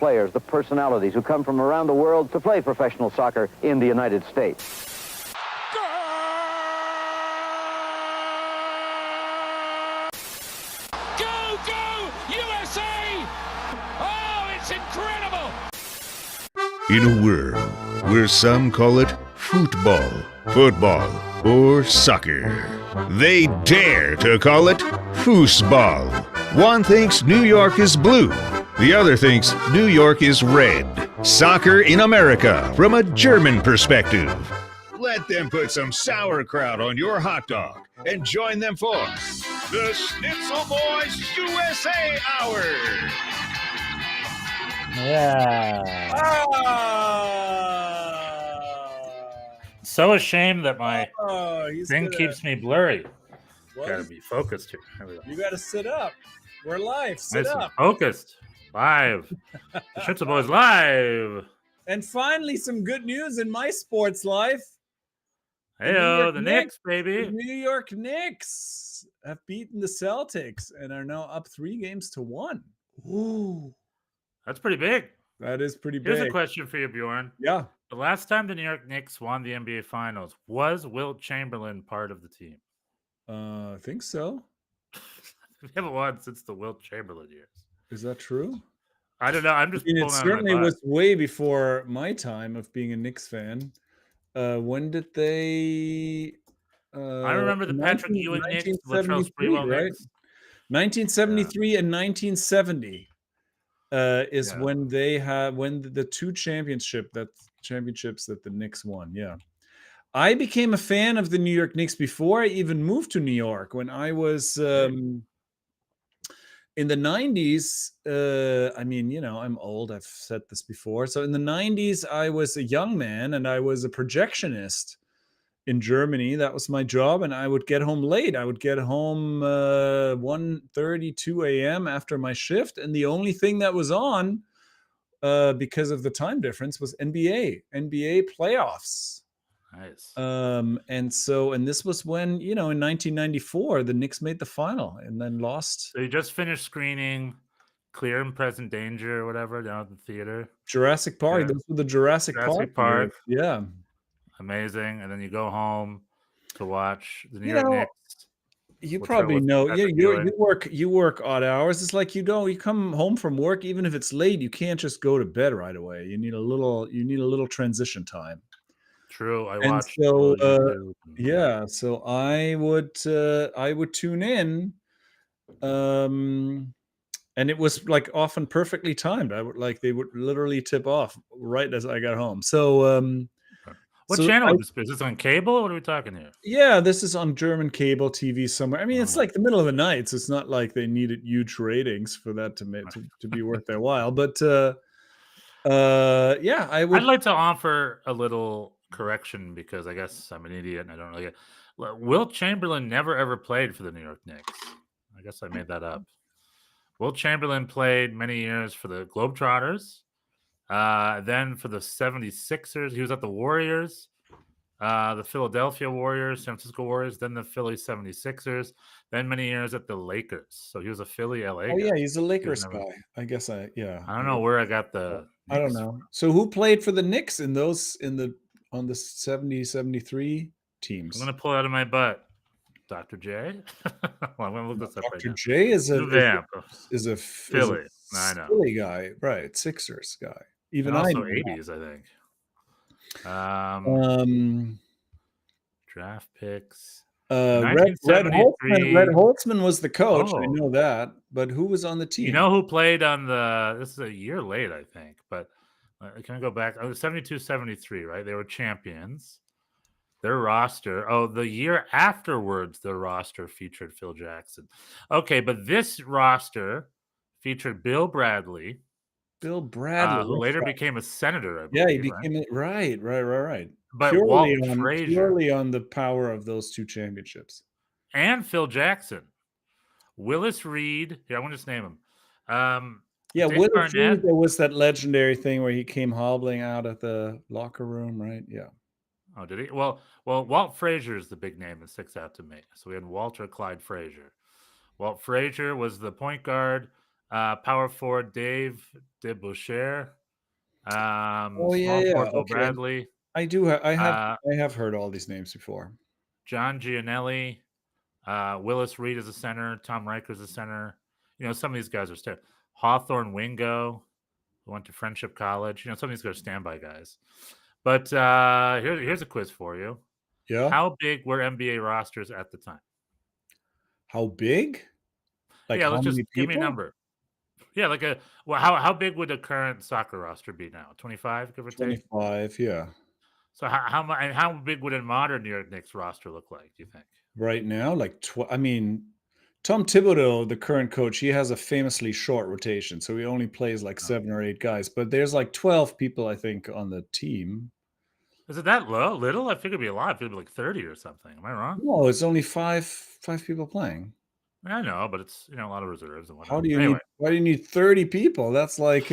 players, the personalities who come from around the world to play professional soccer in the United States. Go, go, USA! Oh, it's incredible! In a world where some call it football, football, or soccer, they dare to call it foosball. One thinks New York is blue, the other thinks New York is red. Soccer in America from a German perspective. Let them put some sauerkraut on your hot dog and join them for the Schnitzel Boys USA Hour. Yeah. So ashamed that my thing keeps me blurry. Gotta be focused here. There we go. You gotta sit up. We're live. Sit Nice and up. focused. Live. The Schnitzel Boys live. And finally, some good news in my sports life. Heyo, the Knicks, baby. The New York Knicks have beaten the Celtics and are now up 3-1. Ooh. That's pretty big. That is pretty big. Here's a question for you, Bjorn. Yeah. The last time the New York Knicks won the NBA Finals, was Wilt Chamberlain part of the team? I think so. We haven't won since the Wilt Chamberlain years. Is that true? I don't know. I'm just it pulling out of my certainly butt. was way before my time of being a Knicks fan. When did they? I remember the Patrick Ewing Knicks, Latrell Sprewell right? Knicks. 1973 and 1970 is when they had the two championships that the Knicks won. Yeah. I became a fan of the New York Knicks before I even moved to New York. When I was in the 90s, I mean, you know, I'm old. I've said this before. So in the 90s, I was a young man and I was a projectionist in Germany. That was my job. And I would get home late. I would get home 1:30, 2 a.m. after my shift. And the only thing that was on, because of the time difference, was NBA playoffs. Nice. And this was when, you know, in 1994, the Knicks made the final and then lost. So you just finished screening Clear and Present Danger or whatever down at the theater. Jurassic Park. Yeah. Those were the Jurassic Park. Yeah. Amazing. And then you go home to watch the New York Knicks. You probably know. Yeah, you work odd hours. It's like you come home from work, even if it's late, you can't just go to bed right away. You need a little transition time. True. I watched. So so I would tune in, and it was like often perfectly timed. They would literally tip off right as I got home. So what channel is this? Is this on cable? What are we talking here? Yeah, this is on German cable TV somewhere. I mean, it's like the middle of the night, so it's not like they needed huge ratings for that to be worth their while. But yeah, I'd like to offer a little correction because I guess I'm an idiot and I don't really get. Wilt Chamberlain never ever played for the New York Knicks. I guess I made that up. Wilt Chamberlain played many years for the Globetrotters, then for the 76ers. He was at the Warriors, the Philadelphia Warriors, San Francisco Warriors, then the Philly 76ers, then many years at the Lakers. So he was a Philly LA guy. Yeah, he's a Lakers guy. I guess I don't know where I got the I don't know. So who played for the Knicks on the 70-73 teams? I'm gonna pull out of my butt. Dr. J. Well, I'm gonna look this up right now. Dr. J is a Philly. I know. Philly guy, right? Sixers guy. Even and also 80s, I think. Draft picks. Red Holtzman was the coach. I know that, but who was on the team? You know who played on this is a year late, I think, but can I go back? Oh, 72-73, right? They were champions. Their roster. Oh, the year afterwards, their roster featured Phil Jackson. Okay, but this roster featured Bill Bradley. Bill Bradley, who later became a senator. I believe, yeah, he became it. Right. But Walt Frazier, purely on the power of those two championships, and Phil Jackson, Willis Reed. Here, I want to just name him. Willis Reed. There was that legendary thing where he came hobbling out of the locker room, right? Yeah. Oh, did he? Well, Walt Frazier is the big name that sticks out to me. So we had Walter Clyde Frazier. Walt Frazier was the point guard. Power forward Dave DeBoucher. Oh yeah, Small yeah. forward Will Okay. Bradley. I do. Uh, I have heard all these names before. John Gianelli. Willis Reed is a center. Tom Riker's a center. Some of these guys are still. Hawthorne Wingo, who went to Friendship College. Some of these guys are standby guys. But here's a quiz for you. Yeah. How big were NBA rosters at the time? How big? Like Yeah, how let's just many give me a people? number. Yeah, how big would a current soccer roster be now? 25, give or take. 25. Yeah. So how big would a modern New York Knicks roster look like? Do you think? Right now, like I mean, Tom Thibodeau, the current coach, he has a famously short rotation, so he only plays like Oh. 7 or 8 guys. But there's like 12 people, I think, on the team. Is it that low? Little? I figured it'd be a lot. I figured it'd be like 30 or something. Am I wrong? No, it's only five people playing. I know, but it's a lot of reserves and How whatnot. do you Anyway, need? Why do you need 30 people? That's like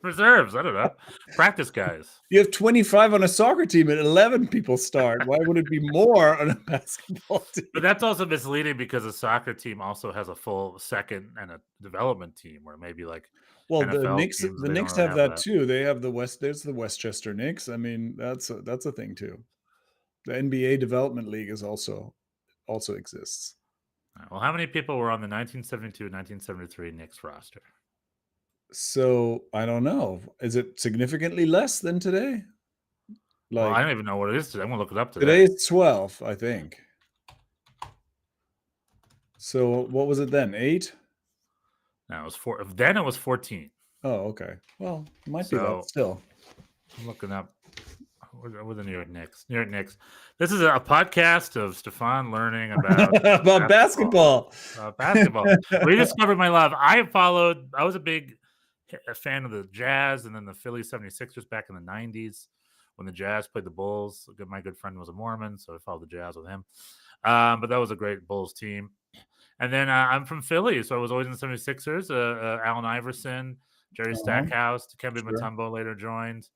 reserves. I don't know. Practice guys. you have 25 on a soccer team and 11 people start. Why would it be more on a basketball team? But that's also misleading because a soccer team also has a full second and a development team where maybe like Well, NFL teams, the they don't Knicks really have that too. They have there's the Westchester Knicks. I mean, that's a thing too. The NBA Development League is also exists. Well, how many people were on the 1972-1973 Knicks roster? So I don't know. Is it significantly less than today? Well, I Like don't even know what it is today. I'm gonna look it up today today. it's 12, I think. So what was it then? 8? No, it was 4. Then it was 14. Oh, okay. Well, it might be So that still. I'm looking up with the New York Knicks. New York Knicks. This is a podcast of Stefan learning about About basketball. Basketball. Rediscovered my love. I was a big fan of the Jazz and then the Philly 76ers back in the 90s when the Jazz played the Bulls. My good friend was a Mormon, so I followed the Jazz with him. But that was a great Bulls team. And then I'm from Philly, so I was always in the 76ers. Allen Iverson, Jerry Stackhouse, Dikembe Mutombo later joined.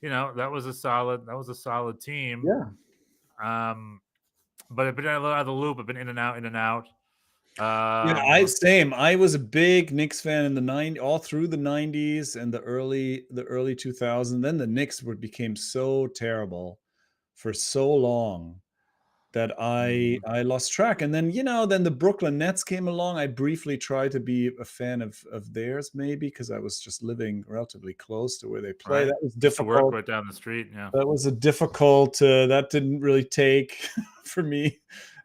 That was a solid team. Yeah. But I've been out of the loop. I've been in and out. Yeah, same. I was a big Knicks fan in the all through the 90s and the early 2000s. Then the Knicks became so terrible for so long that I lost track. And then then the Brooklyn Nets came along. I briefly tried to be a fan of theirs, maybe because I was just living relatively close to where they play. Right. That was Used to difficult. work right down the street. Yeah, that was a difficult. That didn't really take for me.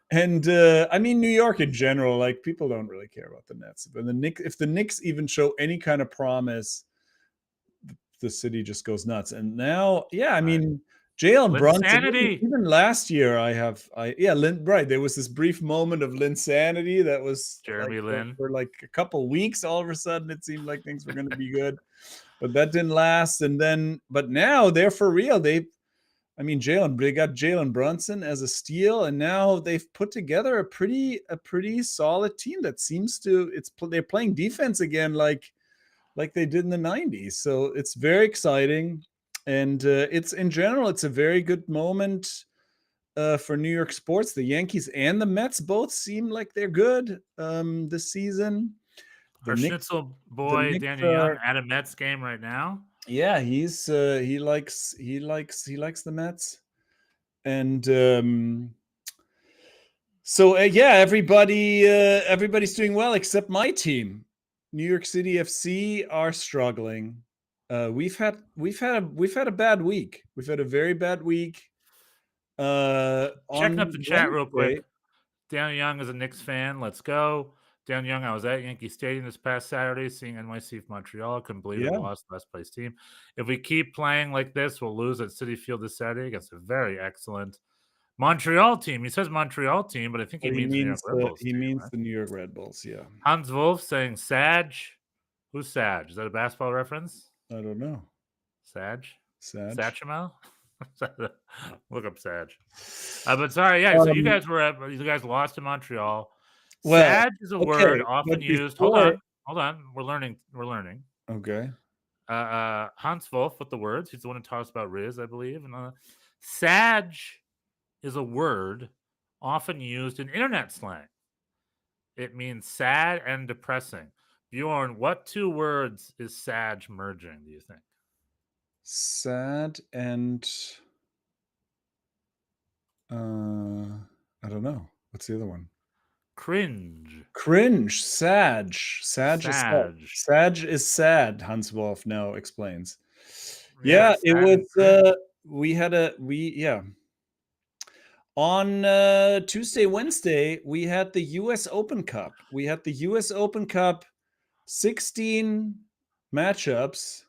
And I mean, New York in general, like people don't really care about the Nets. But if the Knicks even show any kind of promise, the city just goes nuts. And now, yeah, I mean, Jalen Brunson. Even last year, there was this brief moment of Linsanity that was Jeremy Lin for like a couple weeks. All of a sudden, it seemed like things were going to be good, but that didn't last. And then, but now they're for real. They got Jalen Brunson as a steal, and now they've put together a pretty solid team that seems to they're playing defense again like they did in the 90s. So it's very exciting, and it's in general it's a very good moment for New York sports. The Yankees and the Mets both seem like they're good this season. Our Schnitzel boy Daniel Young at a Mets game right now. Yeah, he likes the Mets, and so everybody's doing well except my team. New York City FC are struggling. We've had a bad week. We've had a very bad week. Checking up the chat real quick. Daniel Young is a Knicks fan. Let's go. Dan Young, I was at Yankee Stadium this past Saturday seeing NYC Montreal. Couldn't believe we lost the last place team. If we keep playing like this, we'll lose at Citi Field this Saturday against a very excellent Montreal team. He says Montreal team, but I think he means the New York Red Bulls. He means the New York Red Bulls, yeah. Hans Wolf saying Sag. Who's Sag? Is that a basketball reference? I don't know. Sag? Satchmo? Look up Sag. But sorry, yeah. So you guys lost to Montreal. Well, Sag is a word often used. Hold on. We're learning. Okay. Hans Wolf with the words. He's the one who taught us about Riz, I believe. And Sag is a word often used in internet slang. It means sad and depressing. Bjorn, what 2 words is Sag merging, do you think? Sad and I don't know. What's the other one? Cringe. Cringe. Sag. Sag is sad. Sag. Sag is sad, Hans Wolf now explains. Yeah, Yeah, it Sag was and cringe. yeah. On Tuesday, Wednesday, we had the US Open Cup. We had the US Open Cup 16 matchups.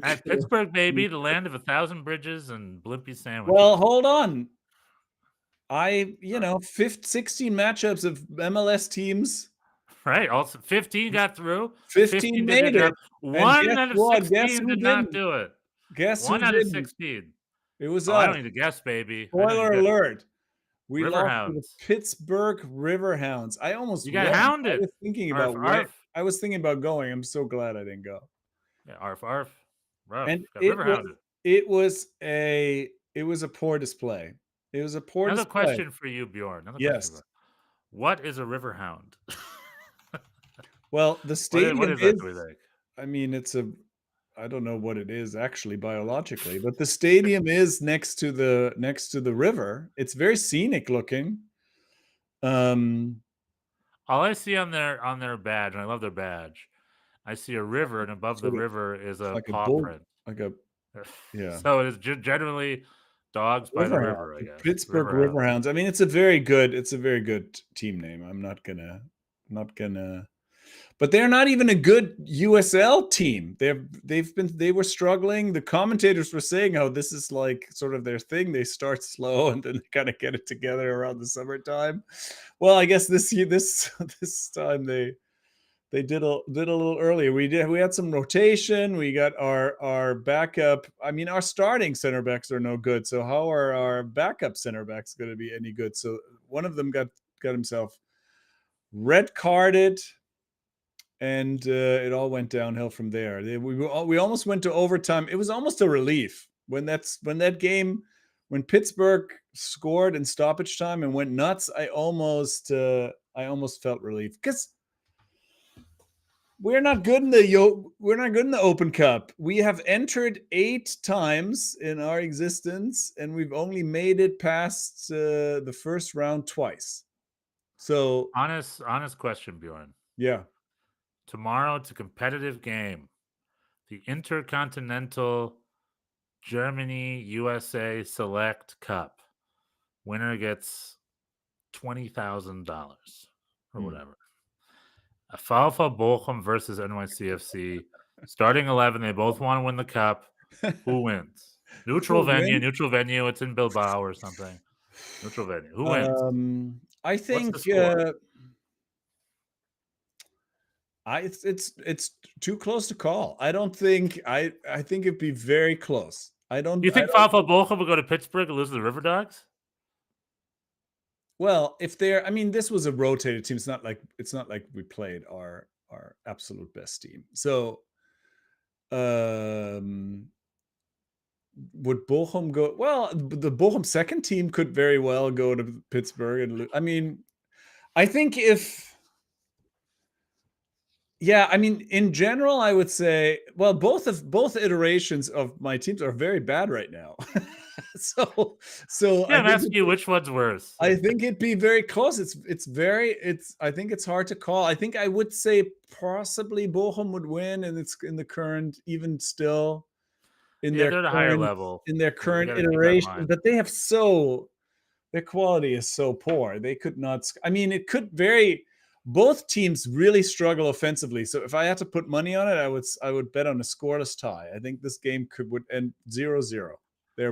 At Pittsburgh, baby, the land of 1,000 bridges and blimpie sandwiches. Well, hold on. 16 matchups of MLS teams. Right. Also, 15 got through. 15 did their made job. it. And 1 guess out of what? Guess 16 who did not didn't? do it. Guess who 1 out of didn't? 16. It was I us. don't need to guess, baby. I don't need Spoiler to guess. alert. We lost to the Riverhounds. Pittsburgh Riverhounds. I almost You got went. hounded. I was thinking Arf, about arf. I was thinking about going. I'm so glad I didn't go. Yeah, arf, arf. Rough. And Got riverhounded. it was a poor display. It was a poor Another display. question for you, Bjorn. Yes. What is a riverhound? Well, the stadium what is that, do we think? I mean, I don't know what it is actually biologically, but the stadium is next to the river. It's very scenic looking. All I see on their badge, and I love their badge, I see a river, and above the river is a like a paw bull, print. yeah. So it is generally dogs by the river, I guess. Pittsburgh Riverhounds. I mean, it's a very good team name. I'm not gonna, but they're not even a good USL team. They were struggling. The commentators were saying how this is like sort of their thing. They start slow and then they kind of get it together around the summertime. Well, I guess this time they did a little earlier. We had some rotation. We got our backup. I mean, our starting center backs are no good. So how are our backup center backs going to be any good? So one of them got himself red carded, and it all went downhill from there. We almost went to overtime. It was almost a relief when Pittsburgh scored in stoppage time and went nuts. I almost felt relief because we're not good in the Open Cup. We have entered 8 times in our existence, and we've only made it past the first round twice. So honest question, Bjorn. Yeah. Tomorrow it's a competitive game. The Intercontinental Germany USA Select Cup. Winner gets $20,000 or whatever. A VfL Bochum versus NYCFC. Starting 11, they both want to win the cup. Who wins? Neutral venue. It's in Bilbao or something. Neutral venue. Who wins? I think it's too close to call. I don't think I think it'd be very close. You think VfL Bochum will go to Pittsburgh and lose to the River Dogs? Well, this was a rotated team. It's not like we played our absolute best team. So would Bochum go? Well, the Bochum second team could very well go to Pittsburgh and I mean, I think in general, I would say, well, both iterations of my teams are very bad right now. so yeah, I'm asking you which one's worse. I think it'd be very close. I think it's hard to call. I think I would say possibly Bochum would win, and it's in the current, even still in they're at a higher level in their current iteration, but they have their quality is so poor. They could not. I mean, it could very. Both teams really struggle offensively. So if I had to put money on it, I would bet on a scoreless tie. I think this game would end 0-0. They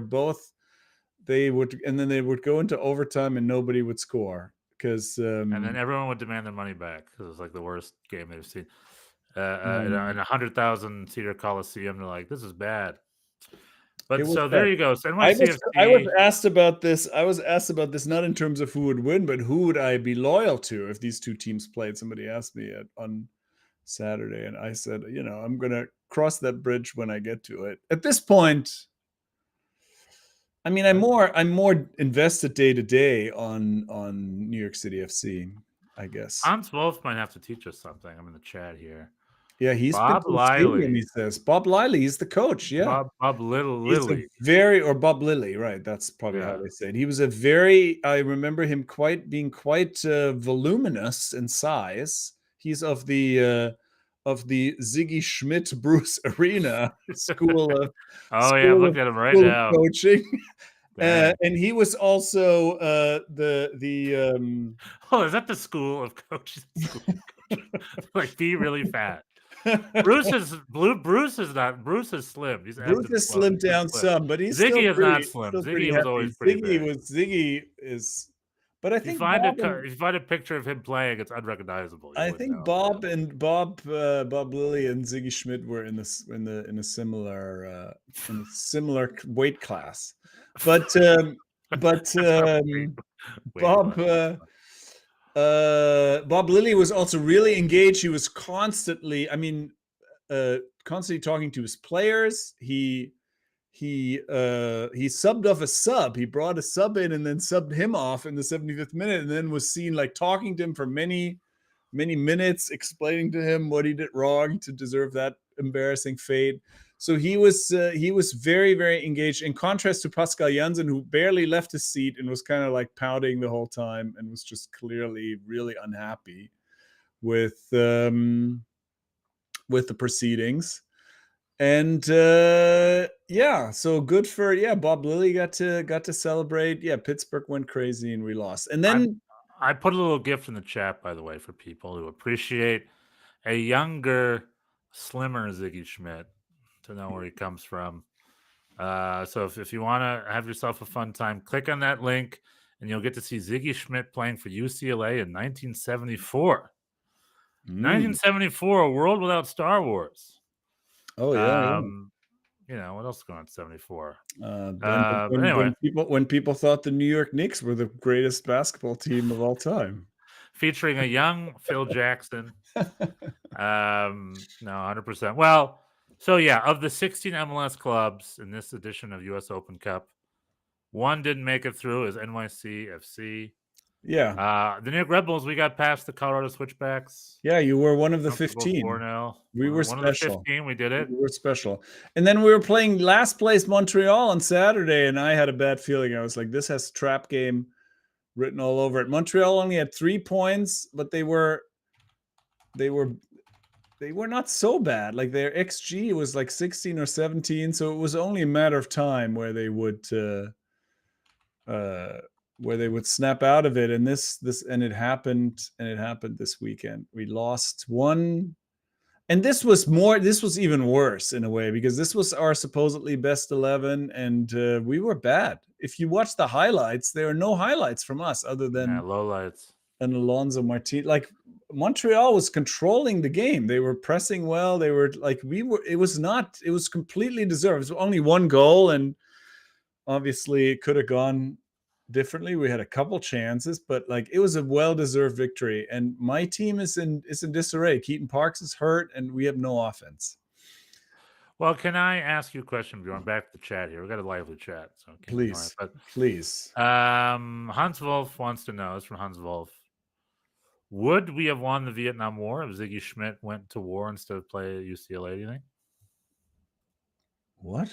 would go into overtime and nobody would score because and then everyone would demand their money back because it's like the worst game they've seen. In a 100,000 seater Coliseum, they're like, this is bad. But so there you go. So NYCFC, I was asked about this. Not in terms of who would win, but who would I be loyal to if these two teams played. Somebody asked me on Saturday, and I said, I'm going to cross that bridge when I get to it. At this point, I mean, I'm more invested day to day on New York City FC. I guess. Hans Wolf might have to teach us something. I'm in the chat here. Yeah, he's Bob been to the stadium, Liley. he says. Bob Liley, he's the coach. Yeah. Bob Lilly. Or Bob Lilly, right? That's probably how Yeah. they say it. He was I remember him being quite voluminous in size. He's of the Ziggy Schmidt Bruce Arena school of Oh yeah, I'm looking at him right school of now. coaching. Dang. And he was also the Oh, is that the school of coaches? Like, be really fat. Bruce is not. Bruce is slim. He's Bruce has slimmed down some, but he's Ziggy still is pretty, not slim. still Ziggy pretty was hefty. always pretty big. Ziggy is, but I If you think find a picture of him playing, it's unrecognizable. You I wouldn't think know. Bob Lilly and Ziggy Schmidt were in a similar weight class, but Bob Lilly was also really engaged. He was constantly talking to his players. He subbed off a sub. He brought a sub in and then subbed him off in the 75th minute, and then was seen like talking to him for many minutes, explaining to him what he did wrong to deserve that embarrassing fate. So he was very, very engaged, in contrast to Pascal Jansen, who barely left his seat and was kind of like pouting the whole time and was just clearly really unhappy with the proceedings. And so good for Bob Lilly got to celebrate. Yeah, Pittsburgh went crazy and we lost. And then I put a little gift in the chat, by the way, for people who appreciate a younger, slimmer Ziggy Schmidt, to know where he comes from. So if you want to have yourself a fun time, click on that link and you'll get to see Ziggy Schmidt playing for UCLA in 1974. 1974, a world without Star Wars. Oh yeah. You know what else is going on in 74? When people thought the New York Knicks were the greatest basketball team of all time, featuring a young Phil Jackson. No, 100%. Well, so yeah, of the 16 MLS clubs in this edition of US Open Cup, one didn't make it through, is NYCFC. Yeah. The New York Red Bulls, we got past the Colorado Switchbacks. Yeah, you were one of the 15. 4-0. We were one special. Of the 15, we did it. We were special. And then we were playing last place Montreal on Saturday, and I had a bad feeling. I was like, this has trap game written all over it. Montreal only had 3 points, but they were not so bad. Like their XG was like 16 or 17, so it was only a matter of time where they would snap out of it. And it happened this weekend. We lost one, and this was even worse in a way, because this was our supposedly best 11, and we were bad. If you watch the highlights, there are no highlights from us other than lowlights and Alonso Martinez. Like Montreal was controlling the game. They were pressing well. They were like, it was completely deserved. It was only one goal, and obviously it could have gone differently. We had a couple chances, but like it was a well-deserved victory. And my team is in disarray. Keaton Parks is hurt, and we have no offense. Well, can I ask you a question, Bjorn? Back to the chat here. We got a lively chat, so please. Hans Wolf wants to know. It's from Hans Wolf. Would we have won the Vietnam War if Ziggy Schmidt went to war instead of play at UCLA, do you think? What?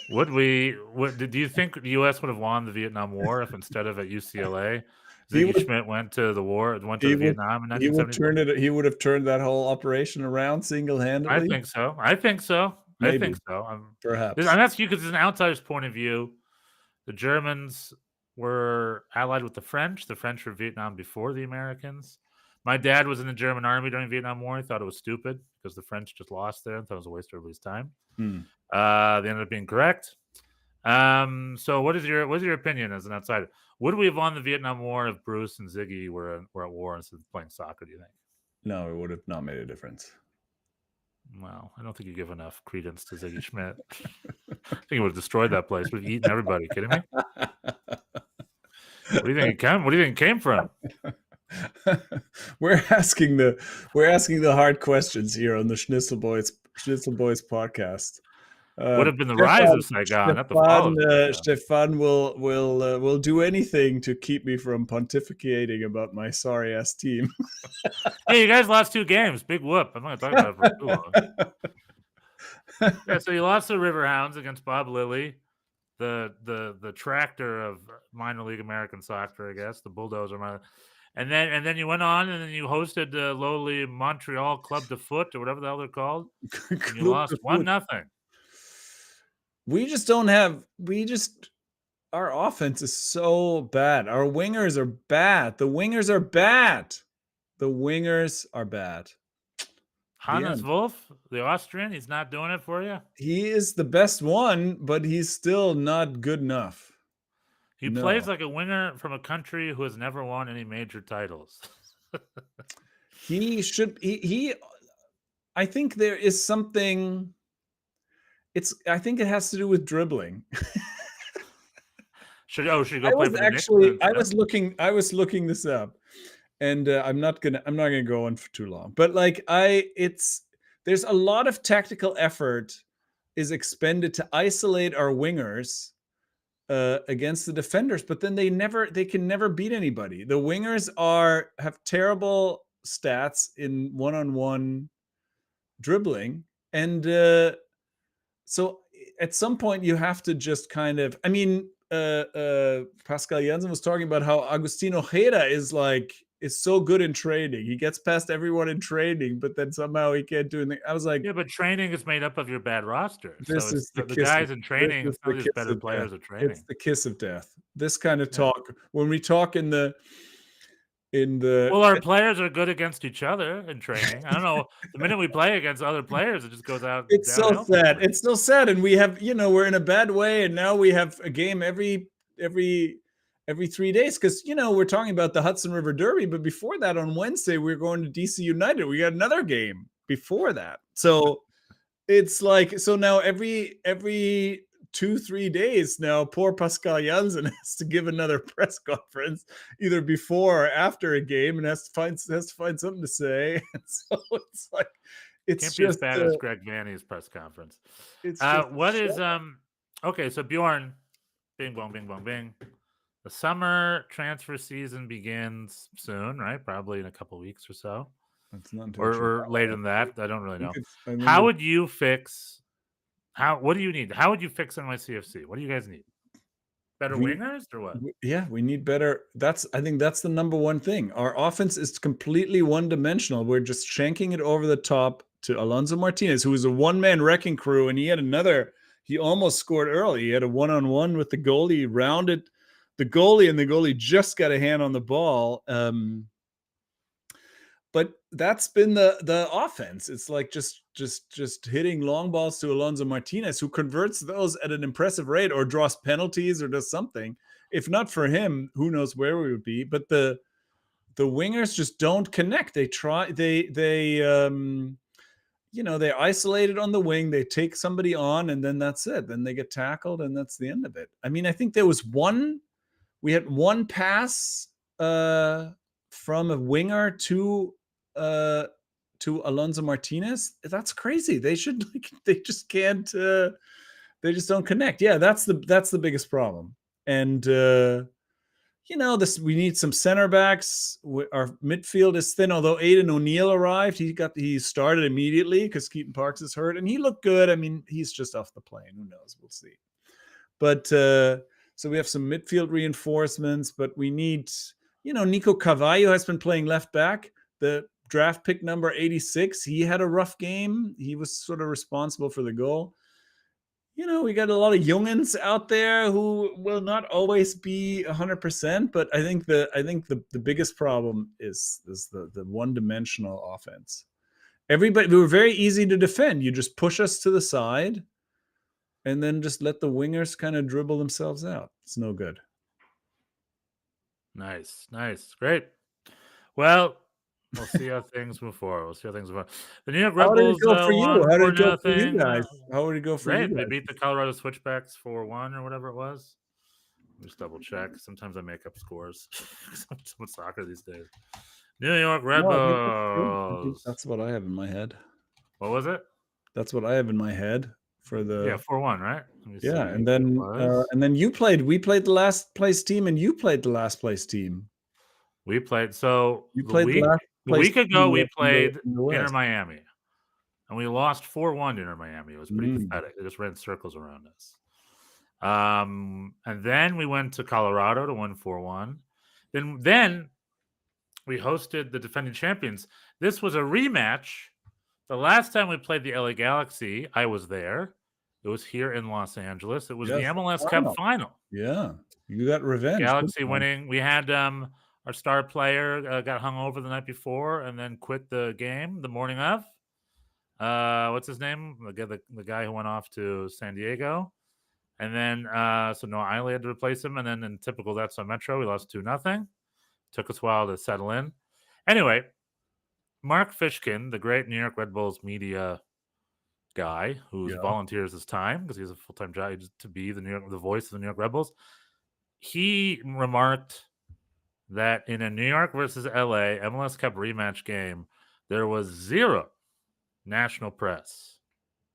Do you think the U.S. would have won the Vietnam War if instead of at UCLA, Ziggy Schmidt went to Vietnam in 1974? He would have turned that whole operation around single-handedly? I think so. Maybe. I think so. Perhaps. I'm asking you because, as an outsider's point of view, the Germans were allied with the French. The French were Vietnam before the Americans. My dad was in the German army during the Vietnam War. He thought it was stupid because the French just lost there and thought it was a waste of everybody's time. They ended up being correct. So what is your opinion as an outsider? Would we have won the Vietnam War if Bruce and Ziggy were at war instead of playing soccer, do you think? No, it would have not made a difference. Well, I don't think you give enough credence to Ziggy Schmidt. I think he would have destroyed that place. We've eaten everybody. Kidding me? What do you think it came from? We're asking the hard questions here on the Schnitzel Boys podcast. Would have been the rise of Saigon, not the fall of Saigon. Stefan will do anything to keep me from pontificating about my sorry ass team. Hey, you guys lost 2 games. Big whoop. I'm not going to talk about it for too long. Yeah, so you lost the Riverhounds against Bob Lilly, the tractor of minor league American soccer, I guess, the bulldozer. And then you went on and then you hosted the lowly Montreal Club de Foot or whatever the hell they're called. And you lost 1-0. We just don't have. Our offense is so bad. Our wingers are bad. The wingers are bad. The wingers are bad. Hannes Wolf, the Austrian, he's not doing it for you? He is the best one, but he's still not good enough. He plays like a winger from a country who has never won any major titles. He should. I think there is something. I think it has to do with dribbling. Should he go play for the Knicks? I was looking this up, and I'm not gonna go on for too long. But like there's a lot of tactical effort is expended to isolate our wingers against the defenders, but then they can never beat anybody. The wingers have terrible stats in one-on-one dribbling, and so at some point you have to just kind of. I mean, Pascal Jansen was talking about how Agustin Ojeda is so good in training. He gets past everyone in training, but then somehow he can't do anything. I was like, yeah, but training is made up of your bad roster. This so is the guys in training. It's not just better players of training. It's the kiss of death. This kind of talk when we talk in the. Well, our players are good against each other in training. I don't know. The minute we play against other players, it just goes out. It's so sad. It's so sad, and we have, we're in a bad way, and now we have a game every 3 days because we're talking about the Hudson River Derby, but before that on Wednesday we're going to DC United. We got another game before that, so it's like now every 2-3 days now, poor Pascal Jansen has to give another press conference either before or after a game and has to find something to say. And so it's like it's can't just be as bad as Greg Vanny's press conference. Okay, so Bjorn, bing bong bing bong bing. The summer transfer season begins soon, right? Probably in a couple weeks or so. It's not or later than that. I don't really know. How would you fix? What do you need? How would you fix NYCFC? What do you guys need? Better wingers or what? Yeah, we need better. I think that's the number one thing. Our offense is completely one-dimensional. We're just shanking it over the top to Alonso Martinez, who was a one-man wrecking crew, and he almost scored early. He had a one-on-one with the goalie, he rounded the goalie, and the goalie just got a hand on the ball. But that's been the offense. It's like just hitting long balls to Alonso Martinez, who converts those at an impressive rate or draws penalties or does something. If not for him, who knows where we would be. But the wingers just don't connect. They try. They isolate it on the wing. They take somebody on, and then that's it. Then they get tackled, and that's the end of it. I mean, I think there was we had one pass from a winger to Alonso Martinez. That's crazy. They just can't. They just don't connect. Yeah, that's the biggest problem. And we need some center backs. Our midfield is thin. Although Aiden O'Neill arrived, he started immediately because Keaton Parks is hurt, and he looked good. I mean, he's just off the plane. Who knows? We'll see. But so we have some midfield reinforcements, but we need. Nico Carvalho has been playing left back. The draft pick number 86, he had a rough game. He was sort of responsible for the goal. We got a lot of youngins out there who will not always be 100%, but I think the biggest problem is the one-dimensional offense. We were very easy to defend. You just push us to the side and then just let the wingers kind of dribble themselves out. It's no good. Nice. Great. Well, we'll see how things move forward. The New York Red Bulls. How did it go for you? How did it go for you guys? How would it go for you guys? They beat the Colorado Switchbacks 4-1 or whatever it was. Just double check. Sometimes I make up scores. With soccer these days. New York Red Bulls. That's what I have in my head. What was it? That's what I have in my head. for the. Yeah, 4-1, right? Let me see. Yeah, and It then was. we played the last place team, and you played the last place team. We played. So You the played the week last a place week team ago, we in the played Inter West. Miami, and we lost 4-1 to Inter Miami. It was pretty Mm. pathetic. They just ran circles around us. And then we went to Colorado to win 4-1. Then we hosted the defending champions. This was a rematch. The last time we played the LA Galaxy, I was there. It was here in Los Angeles. It was the Yes, MLS Cup final. Yeah, you got revenge. Galaxy winning. We had our star player got hung over the night before and then quit the game the morning of. What's his name? The guy who went off to San Diego. And then so Noah Eiley had to replace him. And then in typical That's on Metro, we lost 2-0. Took us a while to settle in. Anyway, Mark Fishkin, the great New York Red Bulls media guy who volunteers his time because he has a full-time job to be the voice of the New York Red Bulls, he remarked that in a New York versus LA MLS Cup rematch game, there was zero national press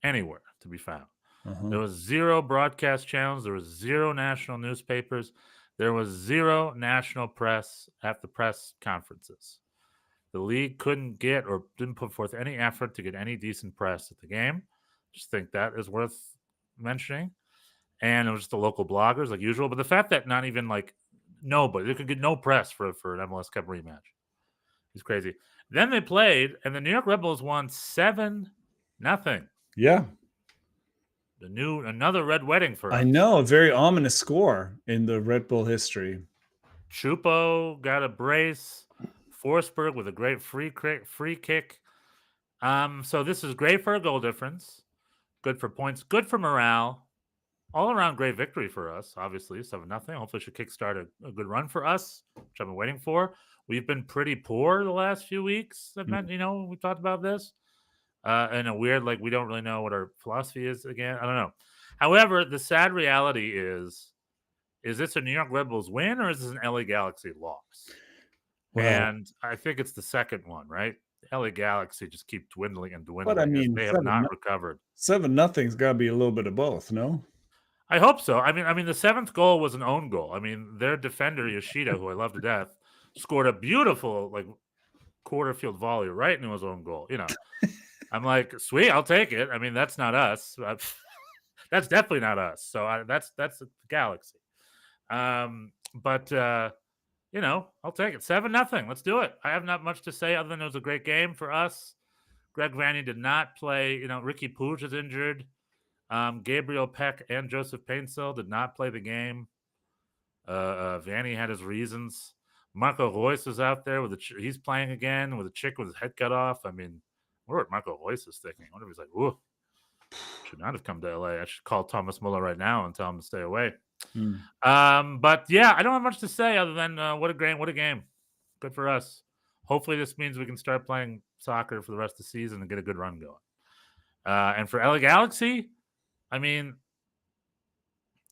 anywhere to be found. There was zero broadcast channels. There was zero national newspapers. There was zero national press at the press conferences. The league couldn't get or didn't put forth any effort to get any decent press at the game. Just think that is worth mentioning. And it was just the local bloggers like usual. But the fact that not even like nobody, they could get no press for an MLS Cup rematch. It's crazy. Then they played, and the New York Red Bulls won 7-0. Yeah. Another red wedding for us. I know, a very ominous score in the Red Bull history. Chupo got a brace. Forsberg with a great free kick. So this is great for a goal difference. Good for points. Good for morale. All around great victory for us, obviously, 7-0. Hopefully should kickstart a good run for us, which I've been waiting for. We've been pretty poor the last few weeks. We talked about this. In a weird, we don't really know what our philosophy is again. I don't know. However, the sad reality is this a New York Red Bulls win or is this an LA Galaxy loss? Well, and I think it's the second one, right? The LA Galaxy just keep dwindling and dwindling. But I mean, they have not recovered. 7-0's got to be a little bit of both, no? I hope so. I mean, the seventh goal was an own goal. I mean, their defender Yoshida, who I love to death, scored a beautiful quarter field volley right into his own goal. I'm like, sweet, I'll take it. I mean, that's not us. That's definitely not us. So that's the Galaxy. But I'll take it. 7-0. Let's do it. I have not much to say other than it was a great game for us. Greg Vanney did not play. Ricky Puig is injured. Gabriel Peck and Joseph Paintsell did not play the game. Vanney had his reasons. Marco Reus is out there he's playing again with a chick with his head cut off. I mean, what Marco Reus is thinking? I wonder if he's like, "Ooh, should not have come to LA. I should call Thomas Muller right now and tell him to stay away." But yeah, I don't have much to say other than what a game. Good for us. Hopefully this means we can start playing soccer for the rest of the season and get a good run going. And for LA Galaxy, I mean,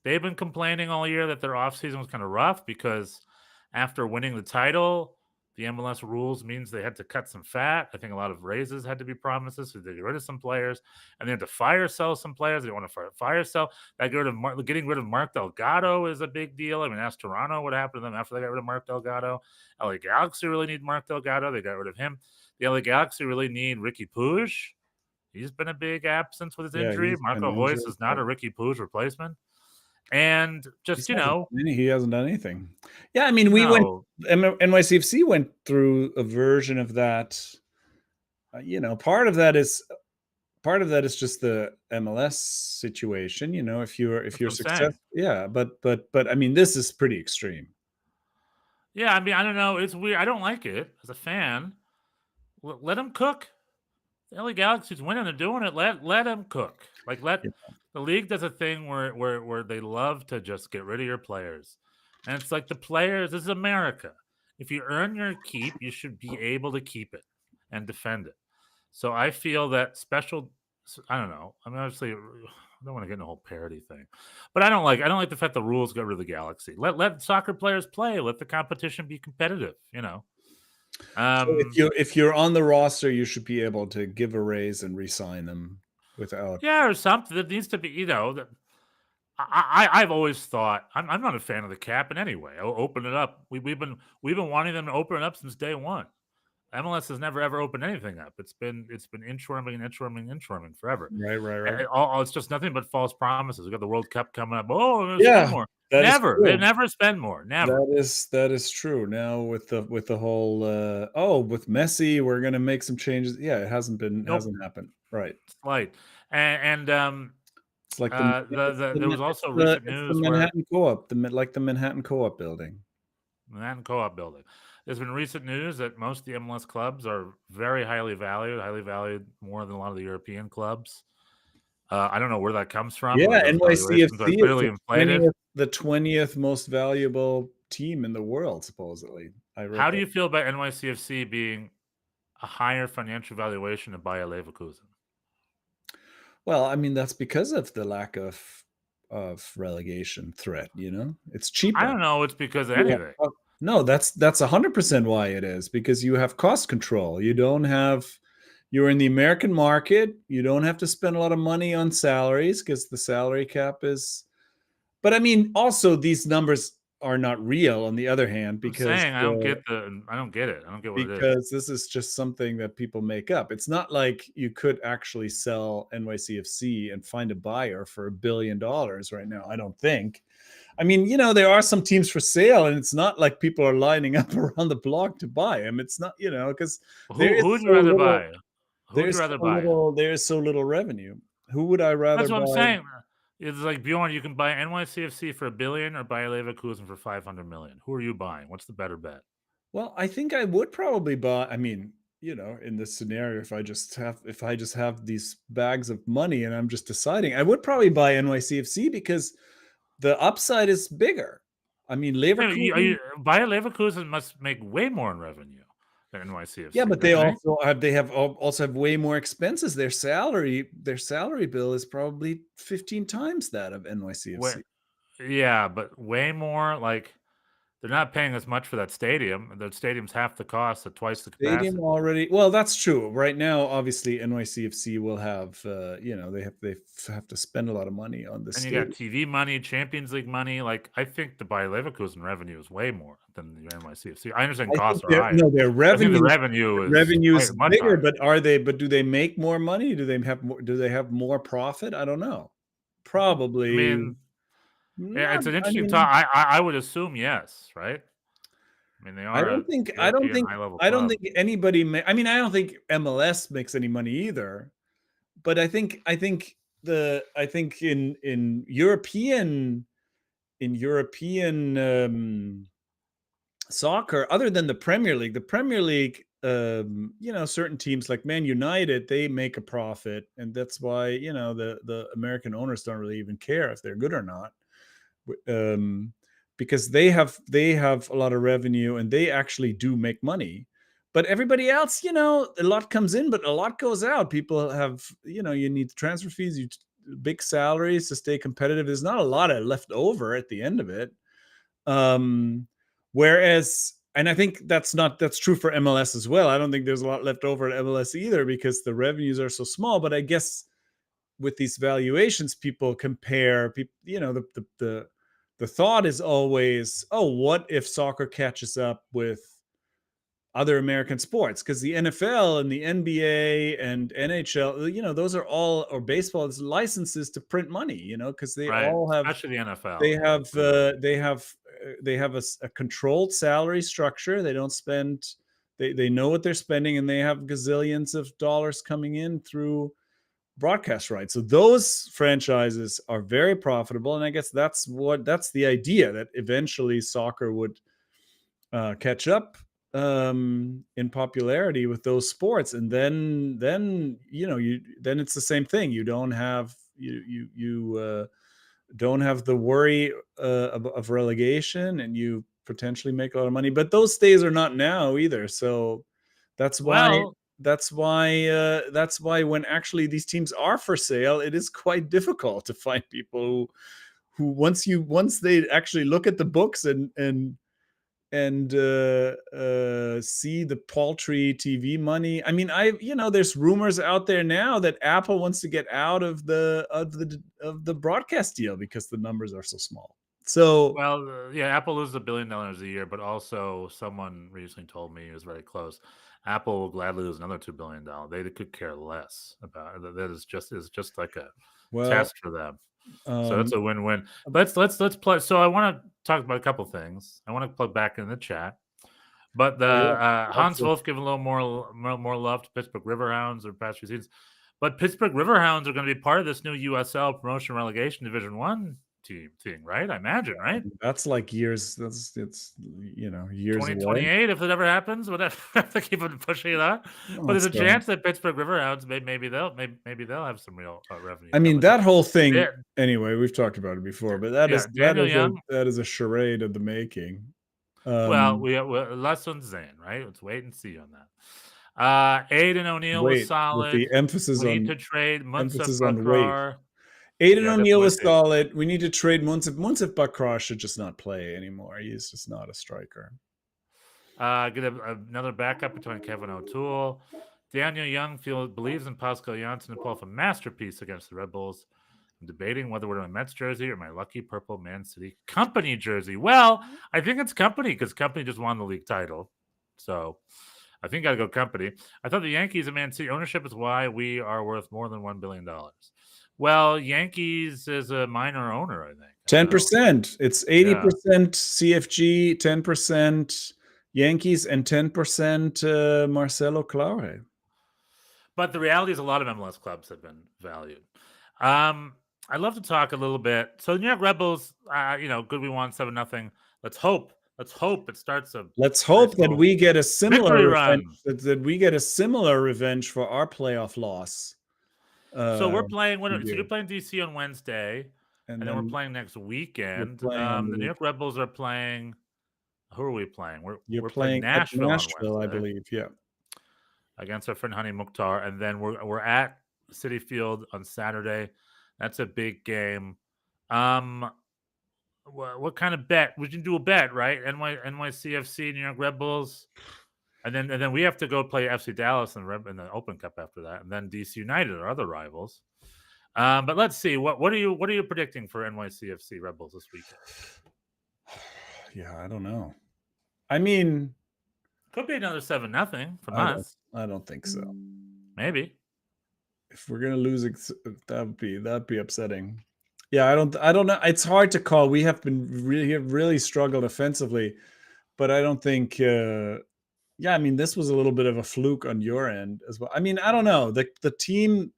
they've been complaining all year that their offseason was kind of rough because after winning the title, the MLS rules means they had to cut some fat. I think a lot of raises had to be promises, so they get rid of some players, and they had to fire sell some players. They want to fire sell. Getting rid of Mark Delgado is a big deal. I mean, ask Toronto what happened to them after they got rid of Mark Delgado. LA Galaxy really need Mark Delgado. They got rid of him. The LA Galaxy really need Ricky Puig. He's been a big absence with his injury. Marco Reus is not a Ricky Puig replacement. And just, he hasn't done anything. Yeah, I mean, NYCFC went through a version of that. Part of that is just the MLS situation. If you're successful, yeah. But I mean, this is pretty extreme. Yeah, I mean, I don't know. It's weird. I don't like it as a fan. Let them cook. The LA Galaxy's winning. They're doing it. Let them cook. The league does a thing where they love to just get rid of your players. And it's like the players, this is America. If you earn your keep, you should be able to keep it and defend it. So I feel that I don't know. I mean, obviously, I don't want to get in a whole parody thing. But I don't like the fact the rules got rid of the Galaxy. Let soccer players play. Let the competition be competitive, So if you're on the roster, you should be able to give a raise and re-sign them. without. Yeah, or something that needs to be, I've always thought I'm not a fan of the cap in any way. Open it up. We've been wanting them to open it up since day one. MLS has never ever opened anything up. It's been inchworming forever. Right. It's just nothing but false promises. We got the World Cup coming up. Oh, we're gonna Yeah, spend more. that is Never. true. They never spend more. Never. That is true. Now with the whole with Messi, we're gonna make some changes. Yeah, it hasn't happened. Right. Slight. And It's like there was also recent news the where Manhattan Co-op, the Manhattan Co-op building. Manhattan Co-op building. There's been recent news that most of the MLS clubs are very highly valued more than a lot of the European clubs. I don't know where that comes from. Yeah, Those valuations are NYCFC clearly is inflated. the 20th most valuable team in the world, supposedly. How do you feel about NYCFC being a higher financial valuation than Bayer Leverkusen? Well, I mean, that's because of the lack of relegation threat, It's cheaper. I don't know. It's because of anything. No, that's 100% why it is, because you have cost control. You're in the American market. You don't have to spend a lot of money on salaries because the salary cap is. But I mean, also these numbers are not real. On the other hand, because I don't get it. I don't get what it is. Because this is just something that people make up. It's not like you could actually sell NYCFC and find a buyer for $1 billion right now. I don't think. I mean, there are some teams for sale, and it's not like people are lining up around the block to buy them. It's not, because who would you rather buy? Who would you rather buy? There is so little revenue. Who would I rather buy? That's what I'm saying. It's like, Bjorn, you can buy NYCFC for $1 billion or buy Leverkusen for $500 million. Who are you buying? What's the better bet? Well, I think I would probably buy. I mean, in this scenario, if I just have these bags of money and I'm just deciding, I would probably buy NYCFC because the upside is bigger. I mean, Leverkusen. Bayer Leverkusen must make way more in revenue than NYCFC. Yeah, but they also have way more expenses. Their salary bill is probably 15 times that of NYCFC. Yeah, but way more. Like, they're not paying as much for that stadium. The stadium's half the cost at twice the capacity. Stadium already. Well, that's true. Right now, obviously, NYCFC will have. They have to spend a lot of money on this. And you got TV money, Champions League money. Like, I think the Bayer Leverkusen revenue is way more than the NYCFC. I understand costs are higher. No, their revenue. The revenue is bigger, higher. But do they make more money? Do they have more profit? I don't know. Probably. I mean, yeah, it's an interesting thought. I would assume yes, right? I mean, they are. I don't think anybody. I don't think MLS makes any money either. But I think in European soccer, other than the Premier League, certain teams like Man United, they make a profit, and that's why the American owners don't really even care if they're good or not. Because they have a lot of revenue and they actually do make money. But everybody else, a lot comes in, but a lot goes out. People have, you need transfer fees, big salaries to stay competitive. There's not a lot of left over at the end of it. Whereas, and I think that's true for MLS as well. I don't think there's a lot left over at MLS either because the revenues are so small. But I guess with these valuations, people compare, the thought is always, oh, what if soccer catches up with other American sports? Because the NFL and the NBA and NHL, those are all, or baseball, is licenses to print money, because they all have, especially the NFL. They have a controlled salary structure. They don't spend, they know what they're spending, and they have gazillions of dollars coming in through broadcast rights. So those franchises are very profitable, and I guess that's the idea, that eventually soccer would catch up in popularity with those sports, and then it's the same thing. You don't have don't have the worry of relegation, and you potentially make a lot of money. But those days are not now either. So that's why. That's why when actually these teams are for sale, it is quite difficult to find people who once they actually look at the books and and see the paltry TV money. I mean, there's rumors out there now that Apple wants to get out of the broadcast deal because the numbers are so small. So Well, yeah, Apple loses $1 billion a year, but also someone recently told me it was very close. Apple will gladly lose another $2 billion. They could care less about it. That is just like a well, test for them. So it's a win-win. Let's play. So I want to talk about a couple things. I want to plug back in the chat. But the Hans Wolf giving a little more love to Pittsburgh Riverhounds or past few seasons. But Pittsburgh Riverhounds are going to be part of this new USL Promotion Relegation Division 1 team, right? I imagine, right? That's like years. It's years away. 2028, if it ever happens, whatever. I have to keep on pushing it on. But there's a chance that Pittsburgh Riverhounds maybe they'll have some real revenue. I mean, that whole thing. Yeah. Anyway, we've talked about it before, but that is a charade of the making. Well, lessons in, right? Let's wait and see on that. Aiden O'Neill was solid. With the emphasis we on need to trade emphasis on weight. Bakrar. Aiden O'Neill was solid. We need to trade Munsif Bakrar should just not play anymore. He's just not a striker. Get another backup between Kevin O'Toole. Daniel Young believes in Pascal Janssen to pull off a masterpiece against the Red Bulls. I'm debating whether we're in my Mets jersey or my lucky purple Man City Company jersey. Well, I think it's Company because Company just won the league title. So I think I got to go Company. I thought the Yankees and Man City ownership is why we are worth more than $1 billion. Well, Yankees is a minor owner, I think. 10%. It's 80% CFG, 10% Yankees, and 10% Marcelo Claure. But the reality is a lot of MLS clubs have been valued. I'd love to talk a little bit. So New York Red Bulls, good we won 7-0. Let's hope it starts a. Let's hope that we get a similar run. That we get a similar revenge for our playoff loss. So we're playing. So you're playing DC on Wednesday, and then we're playing next weekend. The New York Red Bulls are playing. Who are we playing? We're playing Nashville on Wednesday, I believe. Yeah, against our friend Hani Mukhtar, and then we're at Citi Field on Saturday. That's a big game. What kind of bet? We can do a bet, right? NYCFC, New York Red Bulls, and then we have to go play FC Dallas in the Open Cup after that, and then DC United, our other rivals. But let's see. What are you predicting for NYCFC Red Bulls this weekend? Yeah, I don't know. I mean, could be another 7-0 from us. I don't think so. Maybe. If we're gonna lose, that'd be upsetting. Yeah, I don't know. It's hard to call. We have been really struggled offensively, but I don't think. I mean, this was a little bit of a fluke on your end as well. I mean, I don't know. The team.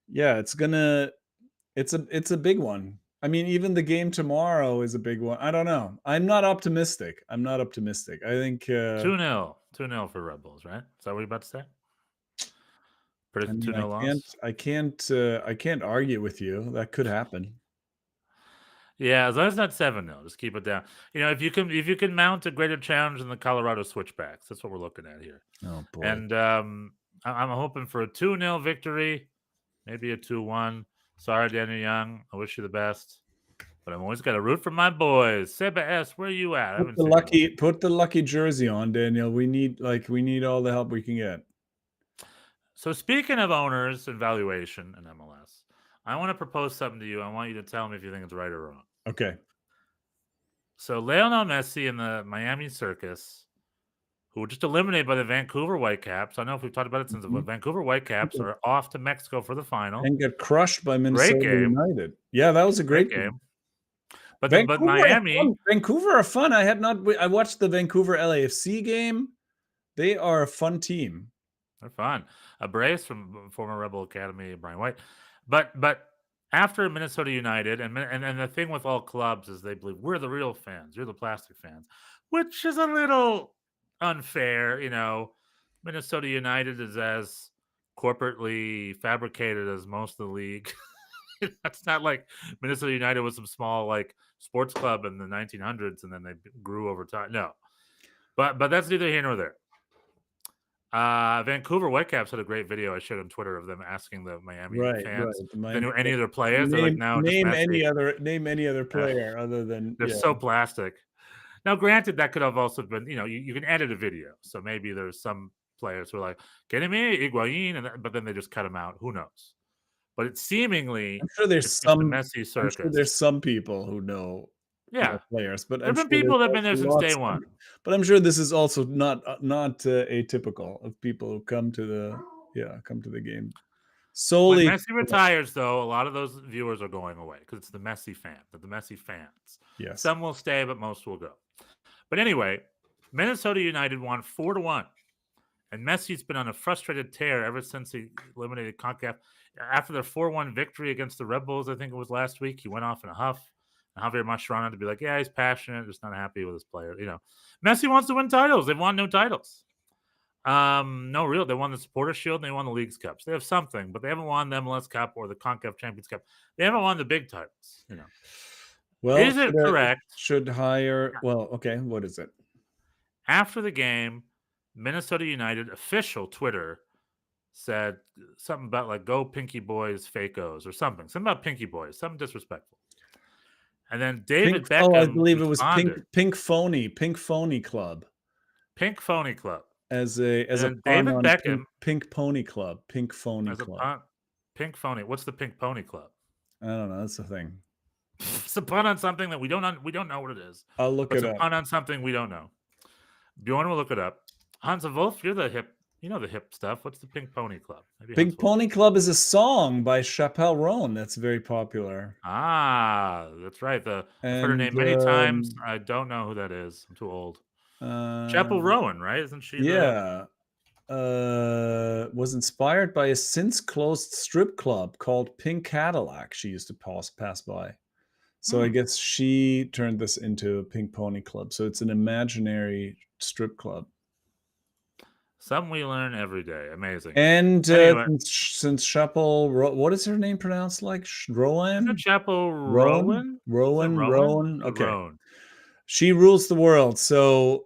Yeah, it's a big one. I mean, even the game tomorrow is a big one. I don't know. I'm not optimistic. I think 2-0 for Red Bulls, right? Is that what you're about to say? Predict 2-0 loss. I can't argue with you. That could happen. Yeah, as long as it's not 7-0, just keep it down. If you can mount a greater challenge than the Colorado Switchbacks, that's what we're looking at here. Oh boy! And I'm hoping for a 2-0 victory, maybe a 2-1. Sorry, Daniel Young. I wish you the best, but I'm always got to root for my boys. Seba S, where are you at? Put the lucky jersey on, Daniel. We need all the help we can get. So speaking of owners and valuation in MLS, I want to propose something to you. I want you to tell me if you think it's right or wrong. Okay. So Lionel Messi and the Miami Circus, who were just eliminated by the Vancouver Whitecaps. I don't know if we've talked about it since the Vancouver Whitecaps are off to Mexico for the final. And get crushed by Minnesota United. Yeah, that was a great game. But Miami. Vancouver are fun. I watched the Vancouver LAFC game. They are a fun team. They're fun. A brace from former Rebel Academy, Brian White. But after Minnesota United, and the thing with all clubs is they believe we're the real fans. You're the plastic fans, which is a little unfair. Minnesota United is as corporately fabricated as most of the league. That's not like Minnesota United was some small sports club in the 1900s, and then they grew over time. No, but that's neither here nor there. Vancouver Whitecaps had a great video I shared on Twitter of them asking the Miami fans if they knew any other players. Name any other player other than they're so plastic. Now, granted, that could have also been, you can edit a video. So maybe there's some players who are like, "Get me, Higuain," but then they just cut him out. Who knows? But it's seemingly, I'm sure there's it's just a some. messy I'm sure circus. there's some people who know Yeah. players, but There I'm have been sure there's people that have been there also since day lots. one. But I'm sure this is also not atypical of people who come to the game When solely. Messi retires, though, a lot of those viewers are going away because it's the Messi the Messi fans. Yes. Some will stay, but most will go. But anyway, Minnesota United won 4-1. And Messi's been on a frustrated tear ever since he eliminated CONCACAF. After their 4-1 victory against the Red Bulls, I think it was last week, he went off in a huff. And Javier Mascherano to be like, yeah, he's passionate, just not happy with his player. Messi wants to win titles. They've won no titles. No real. They won the Supporters Shield and they won the Leagues Cups. They have something, but they haven't won the MLS Cup or the CONCACAF Champions Cup. They haven't won the big titles. Well, is it correct? Should hire. Well, okay. What is it? After the game, Minnesota United official Twitter said something about like "Go Pinky Boys, Fakos" or something about Pinky Boys, something disrespectful. And then David Beckham. Oh, I believe it was Pink Phony Club. Pink Phony Club. As a David Beckham. Pink Pony Club. Pink Phony Club. Pink Phony. What's the Pink Pony Club? I don't know. That's the thing. It's a pun on something that we don't know what it is. I'll look it up. It's a pun on something we don't know. Bjorn will look it up. Hans Wolf, you're the hip. You know the hip stuff. What's the Pink Pony Club? Pink Pony Club is a song by Chappelle Roan that's very popular. Ah, that's right. I've heard her name many times. I don't know who that is. I'm too old. Chappell Rowan, right? Isn't she? Yeah. Was inspired by a since closed strip club called Pink Cadillac she used to pass by. So I guess she turned this into a Pink Pony Club. So it's an imaginary strip club. Something we learn every day. Amazing. And anyway, since Chappell, what is her name pronounced like? Rowan? Chappell Rowan? Rowan. Okay. Rowan. She rules the world. So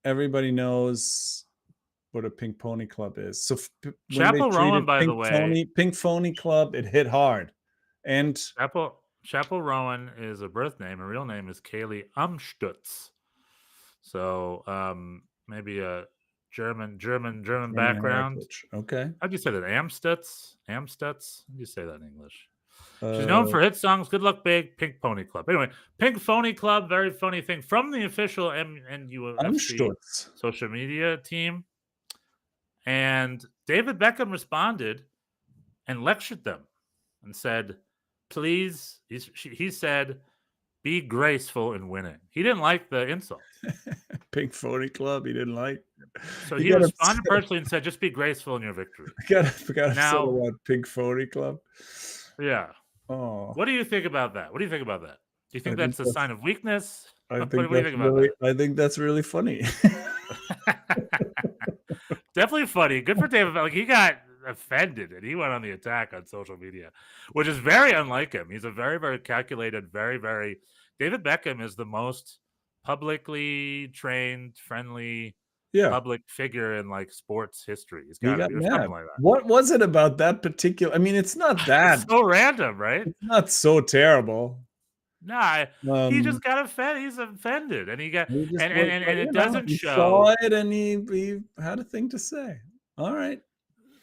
everybody knows what a Pink Pony Club is. So Chappell Rowan, by the way. Pink Pony Club, it hit hard. And Chappell Rowan is a birth name. Her real name is Kaylee Umstutz. So maybe a German background. Language. Okay. How'd you say that? Amstutz? How'd you say that in English? She's known for hit songs, Good Luck Big, Pink Pony Club. Anyway, Pink Phony Club, very funny thing from the official MUFC social media team. And David Beckham responded and lectured them and said, please, he said, be graceful in winning. He didn't like the insult. Pink Phony Club, he didn't like. So he responded personally and said, just be graceful in your victory. Forgot now, about Pink Phony Club. Yeah. Oh. What do you think about that? Do you think that's a sign of weakness? What do you think about that? I think that's really funny. Definitely funny. Good for David. Like, he got offended and he went on the attack on social media, which is very unlike him. He's a very, very calculated, very, very. David Beckham is the most publicly trained, friendly, public figure in like sports history. He's got something like that. What was it about that particular? I mean, it's not that it's so random, right? It's not so terrible. Nah, he just got offended. He's offended, and and it doesn't show. He saw it, and he had a thing to say. All right.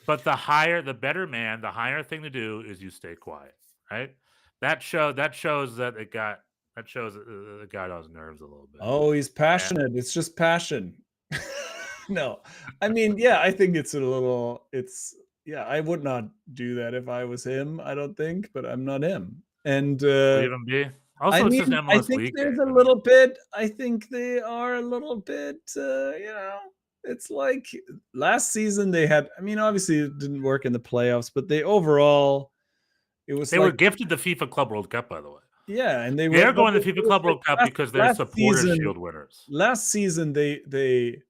But the better man, the higher thing to do is you stay quiet, right? That shows that it got on his nerves a little bit. Oh, he's passionate. It's just passion. No, I mean, yeah, I think it's I would not do that if I was him. I don't think, but I'm not him. And even be. Also, I think there's a little bit. I think they are a little bit. It's like last season they had. I mean, obviously it didn't work in the playoffs, but they overall, it was. They were gifted the FIFA Club World Cup, by the way. Yeah, and they're going to the FIFA Club World Cup because they're Supporters Shield winners. Last season they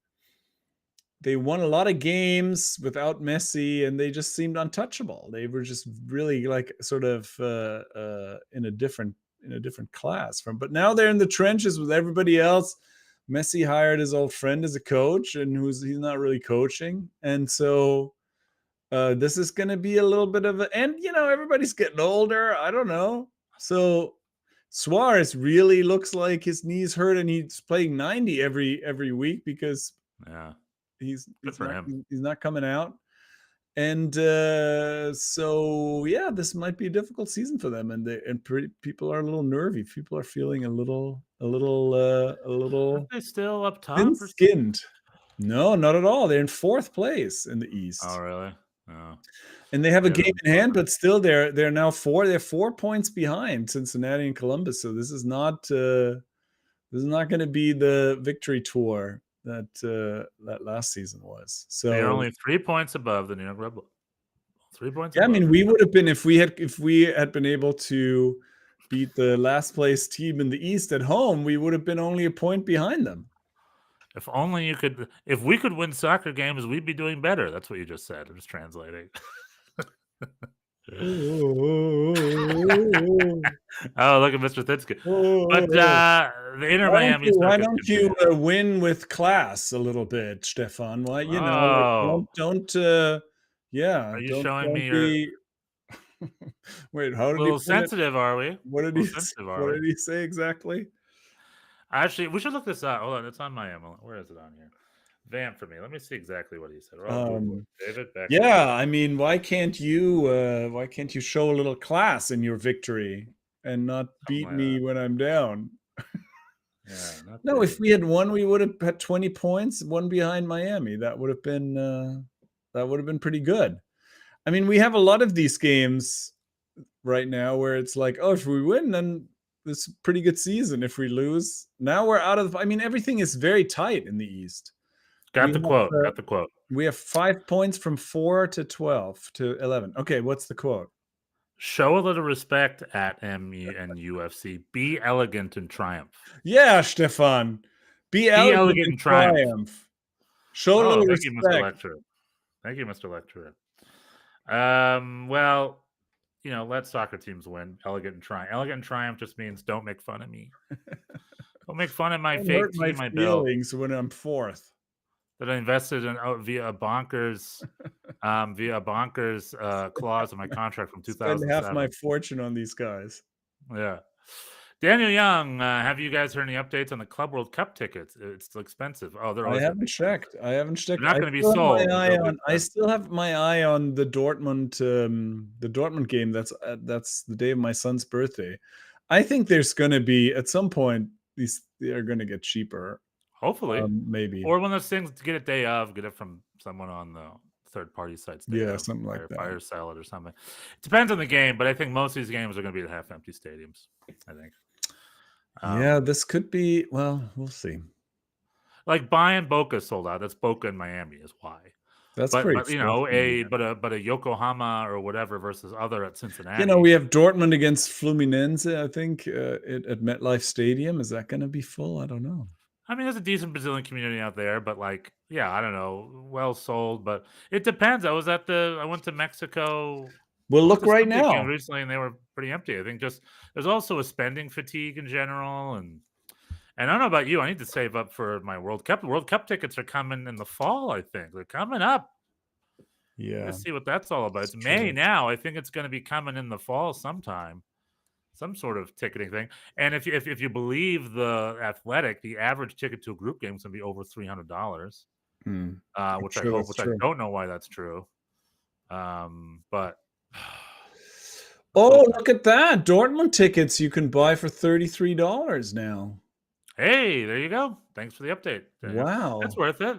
won a lot of games without Messi, and they just seemed untouchable. They were just really like sort of in a different class but now they're in the trenches with everybody else. Messi hired his old friend as a coach, and he's not really coaching, and so this is going to be a little bit of and everybody's getting older. I don't know. So Suarez really looks like his knees hurt, and he's playing 90 every week because Yeah. he's Good for him. he's not coming out. And so yeah, this might be a difficult season for them, and people are a little nervy. People are feeling a little Aren't they still up top? Or something? thin-skinned. No, not at all. They're in 4th place in the East. Oh, really? Oh. And they have a Yeah, game in hand, but still they're now 4 points behind Cincinnati and Columbus. So this is not going to be the victory tour that last season was. So they're only 3 points above the New York Red Bull. 3 points. yeah, I above mean, them. we would have been if we had been able to beat the last place team in the East at home, we would have been only a point behind them. If only you could. If we could win soccer games, we'd be doing better. That's what you just said. I'm just translating. Oh, look at Mr. Thitske. But the Inter Miami. Why don't you win with class a little bit, Stefan? Why don't yeah? Are you don't showing me be... Wait, how did a little sensitive? Are we? What did he say exactly? Actually, we should look this up. Hold on, it's on my MLS. Where is it on here? Vamp for me. Let me see exactly what he said. David Beckham. Yeah, I mean, why can't you show a little class in your victory and not beat me when I'm down? Yeah. No, if we had won, we would have had 20 points, one behind Miami. That would have been pretty good. I mean, we have a lot of these games right now where it's like, oh, if we win, then it's a pretty good season. If we lose, now we're out of. I mean, everything is very tight in the East. Got the quote. We have 5 points from 4 to 12 to 11. Okay, what's the quote? Show a little respect at MUFC. Be elegant and triumph. Yeah, Stefan. Be elegant and triumph. Show a little respect. Thank you, Mr. Lecturer. Well, let soccer teams win. Elegant and triumph. Elegant and triumph just means don't make fun of me. Don't make fun of my fake team. My feelings when I'm 4th. That I invested in via a bonkers clause in my contract from 2007. Spend half my fortune on these guys. Yeah. Daniel Young, have you guys heard any updates on the Club World Cup tickets? It's expensive. Oh, I haven't checked. They're not going to be sold. I still have my eye on the Dortmund game. That's the day of my son's birthday. I think there's going to be at some point they are going to get cheaper. Hopefully, maybe. Or one of those things to get a day of, get it from someone on the third-party sites. Something like that. Fire sale it or something. It depends on the game, but I think most of these games are going to be at half-empty stadiums. I think. Yeah, this could be. Well, we'll see. Like Bayern Boca sold out. That's Boca in Miami is why. But a Yokohama or whatever versus other at Cincinnati. We have Dortmund against Fluminense. I think at MetLife Stadium. Is that going to be full? I don't know. I mean, there's a decent Brazilian community out there, but I don't know, well sold. But it depends. I went to Mexico. Well, look right now recently, and they were pretty empty. I think just there's also a spending fatigue in general, and I don't know about you. I need to save up for my World Cup. World Cup tickets are coming in the fall. I think they're coming up. Yeah, let's see what that's all about. It's May now. I think it's going to be coming in the fall sometime. Some sort of ticketing thing. And if you believe the Athletic, the average ticket to a group game is going to be over $300. Which I don't know why that's true. But look at that. Dortmund tickets you can buy for $33 now. Hey, there you go. Thanks for the update. Wow. That's worth it.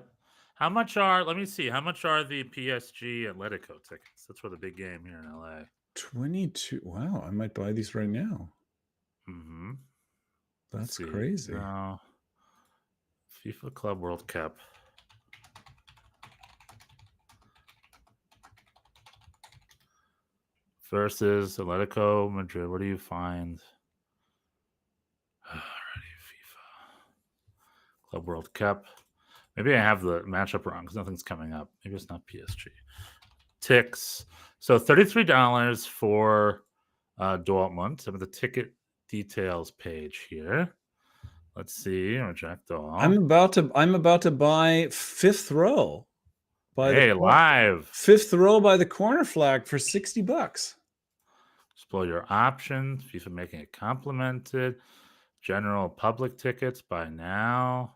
Let me see. How much are the PSG Atletico tickets? That's for the big game here in LA. 22. Wow, I might buy these right now. Mm-hmm. That's crazy. FIFA Club World Cup. Versus Atletico Madrid. Where do you find? Alrighty, FIFA Club World Cup. Maybe I have the matchup wrong because nothing's coming up. Maybe it's not PSG. Ticks. So $33 for Dortmund. Some of the ticket details page here. Let's see. Reject all. I'm about to buy fifth row. Live. Fifth row by the corner flag for $60. Explore your options. FIFA making it complimented. General public tickets by now.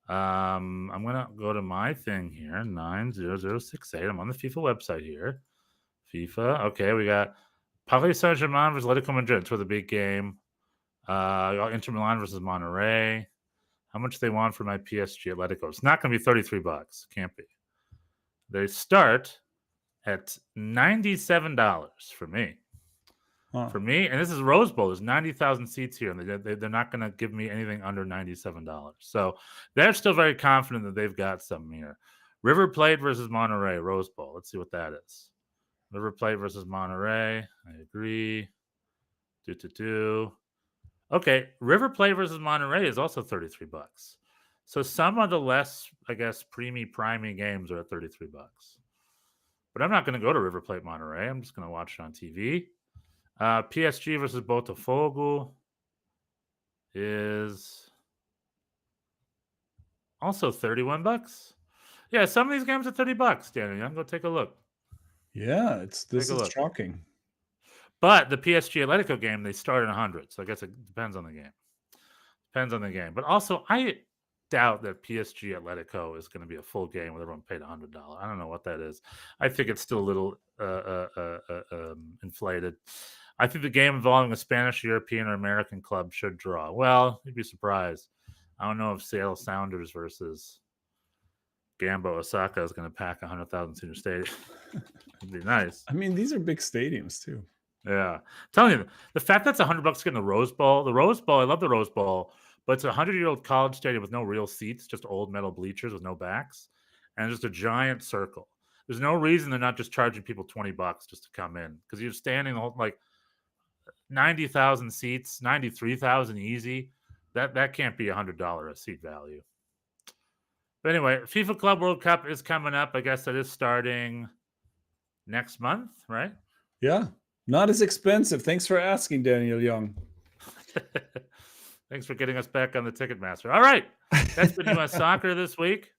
I'm gonna go to my thing here, 90068. I'm on the FIFA website here. FIFA. Okay, we got Paris Saint-Germain versus Atletico Madrid for the big game. Inter Milan versus Monterrey. How much they want for my PSG Atletico? It's not going to be $33. Can't be. They start at $97 for me. Huh. For me, and this is Rose Bowl. There's 90,000 seats here, and they're not going to give me anything under $97. So they're still very confident that they've got something here. River Plate versus Monterrey, Rose Bowl. Let's see what that is. River Plate versus Monterrey. I agree. Okay, River Plate versus Monterrey is also $33. So some of the less, I guess, primey games are at $33. But I'm not going to go to River Plate Monterrey. I'm just going to watch it on TV. PSG versus Botafogo is also $31. Yeah, some of these games are $30, Daniel. Go take a look. Yeah, this is shocking. But the PSG Atletico game, they start at 100. So I guess it depends on the game. But also, I doubt that PSG Atletico is going to be a full game with everyone paid $100. I don't know what that is. I think it's still a little inflated. I think the game involving a Spanish, European, or American club should draw. Well, you'd be surprised. I don't know if Seattle Sounders versus Gambo Osaka is going to pack 100,000 seater stadium. It'd be nice. I mean, these are big stadiums too. Yeah, I'm telling you, the fact that's $100 getting the Rose Bowl. The Rose Bowl, I love the Rose Bowl, but it's a 100-year-old college stadium with no real seats, just old metal bleachers with no backs, and just a giant circle. There's no reason they're not just charging people $20 just to come in, because you're standing the whole, like 90,000 seats, 93,000 easy. That can't be $100 a seat value. But anyway, FIFA Club World Cup is coming up. I guess that is starting next month, right? Yeah. Not as expensive. Thanks for asking, Daniel Young. Thanks for getting us back on the Ticketmaster. All right. That's been U.S. Soccer this week.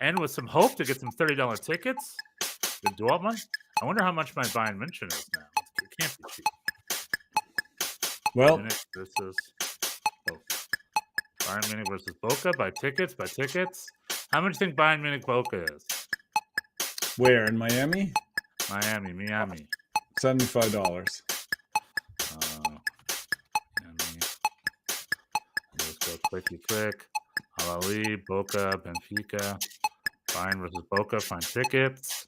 And with some hope to get some $30 tickets. Good Dortmund. I wonder how much my Bayern München is now. It can't be cheap. Well, This is Bayern Munich versus Boca by tickets. How much do you think Bayern Munich Boca is? Where? In Miami? Miami. $75. Let's go click. Al-Ali, Boca, Benfica, Bayern versus Boca. Find tickets.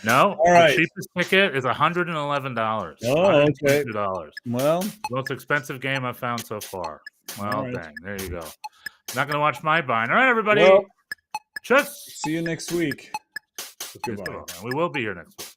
No, all right. The cheapest ticket is $111. Oh, okay. $102. Well, Most expensive game I've found so far. Well, right. dang, there you go. Not going to watch my Bayern. All right, everybody. Well, Just see you next week. Goodbye. We will be here next week.